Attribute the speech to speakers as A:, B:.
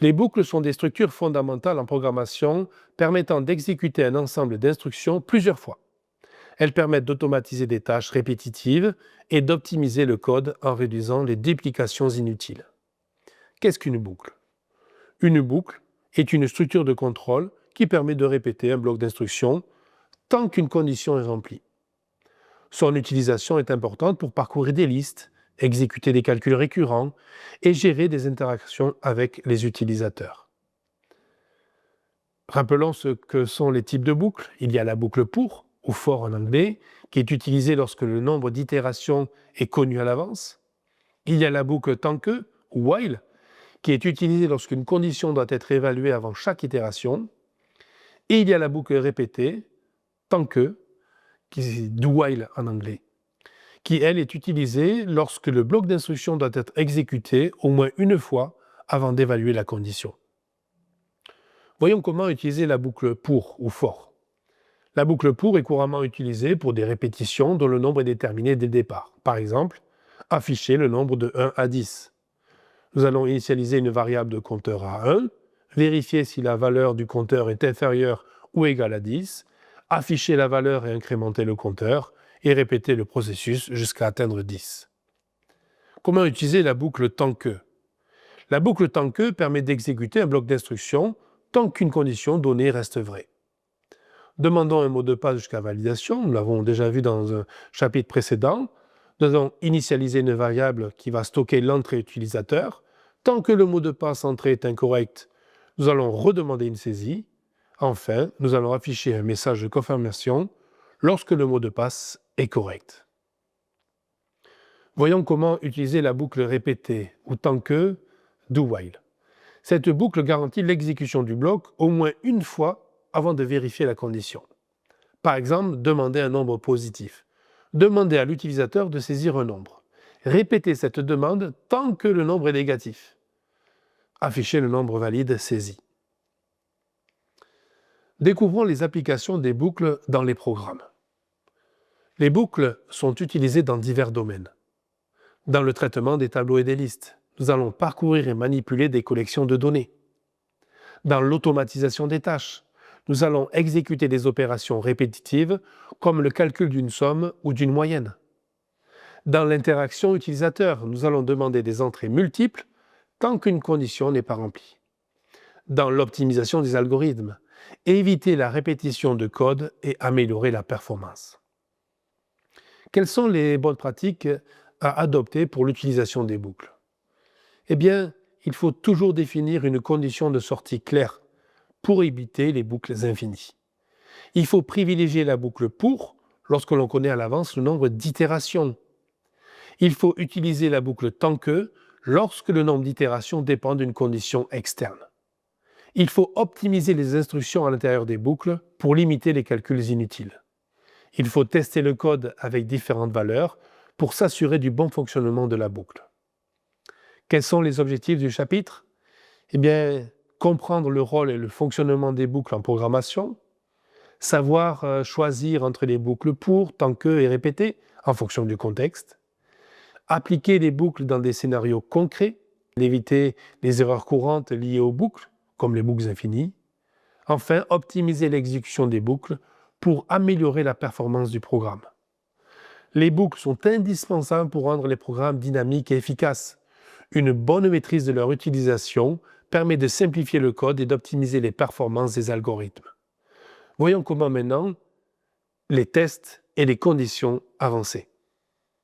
A: Les boucles sont des structures fondamentales en programmation permettant d'exécuter un ensemble d'instructions plusieurs fois. Elles permettent d'automatiser des tâches répétitives et d'optimiser le code en réduisant les duplications inutiles. Qu'est-ce qu'une boucle? Une boucle est une structure de contrôle qui permet de répéter un bloc d'instructions tant qu'une condition est remplie. Son utilisation est importante pour parcourir des listes, exécuter des calculs récurrents et gérer des interactions avec les utilisateurs. Rappelons ce que sont les types de boucles. Il y a la boucle pour, ou for en anglais, qui est utilisée lorsque le nombre d'itérations est connu à l'avance. Il y a la boucle tant que, ou while, qui est utilisée lorsqu'une condition doit être évaluée avant chaque itération. Et il y a la boucle répétée, tant que, qui est do while en anglais, qui, elle, est utilisée lorsque le bloc d'instruction doit être exécuté au moins une fois avant d'évaluer la condition. Voyons comment utiliser la boucle pour ou for. La boucle pour est couramment utilisée pour des répétitions dont le nombre est déterminé dès le départ. Par exemple, afficher le nombre de 1 à 10. Nous allons initialiser une variable de compteur à 1, vérifier si la valeur du compteur est inférieure ou égale à 10, afficher la valeur et incrémenter le compteur, et répéter le processus jusqu'à atteindre 10. Comment utiliser la boucle tant que? La boucle tant que permet d'exécuter un bloc d'instructions tant qu'une condition donnée reste vraie. Demandons un mot de passe jusqu'à validation, nous l'avons déjà vu dans un chapitre précédent. Nous allons initialiser une variable qui va stocker l'entrée utilisateur. Tant que le mot de passe entré est incorrect, nous allons redemander une saisie. Enfin, nous allons afficher un message de confirmation lorsque le mot de passe est correct. Voyons comment utiliser la boucle répétée, ou tant que, do while. Cette boucle garantit l'exécution du bloc au moins une fois avant de vérifier la condition. Par exemple, demander un nombre positif. Demandez à l'utilisateur de saisir un nombre. Répétez cette demande tant que le nombre est négatif. Affichez le nombre valide saisi. Découvrons les applications des boucles dans les programmes. Les boucles sont utilisées dans divers domaines. Dans le traitement des tableaux et des listes, nous allons parcourir et manipuler des collections de données. Dans l'automatisation des tâches, nous allons exécuter des opérations répétitives comme le calcul d'une somme ou d'une moyenne. Dans l'interaction utilisateur, nous allons demander des entrées multiples tant qu'une condition n'est pas remplie. Dans l'optimisation des algorithmes, éviter la répétition de code et améliorer la performance. Quelles sont les bonnes pratiques à adopter pour l'utilisation des boucles? Eh bien, il faut toujours définir une condition de sortie claire pour éviter les boucles infinies. Il faut privilégier la boucle pour lorsque l'on connaît à l'avance le nombre d'itérations. Il faut utiliser la boucle tant que lorsque le nombre d'itérations dépend d'une condition externe. Il faut optimiser les instructions à l'intérieur des boucles pour limiter les calculs inutiles. Il faut tester le code avec différentes valeurs pour s'assurer du bon fonctionnement de la boucle. Quels sont les objectifs du chapitre? Eh bien, comprendre le rôle et le fonctionnement des boucles en programmation, savoir choisir entre les boucles pour, tant que et répéter en fonction du contexte, appliquer les boucles dans des scénarios concrets, éviter les erreurs courantes liées aux boucles, comme les boucles infinies, enfin, optimiser l'exécution des boucles pour améliorer la performance du programme. Les boucles sont indispensables pour rendre les programmes dynamiques et efficaces. Une bonne maîtrise de leur utilisation permet de simplifier le code et d'optimiser les performances des algorithmes. Voyons comment maintenant les tests et les conditions avancées.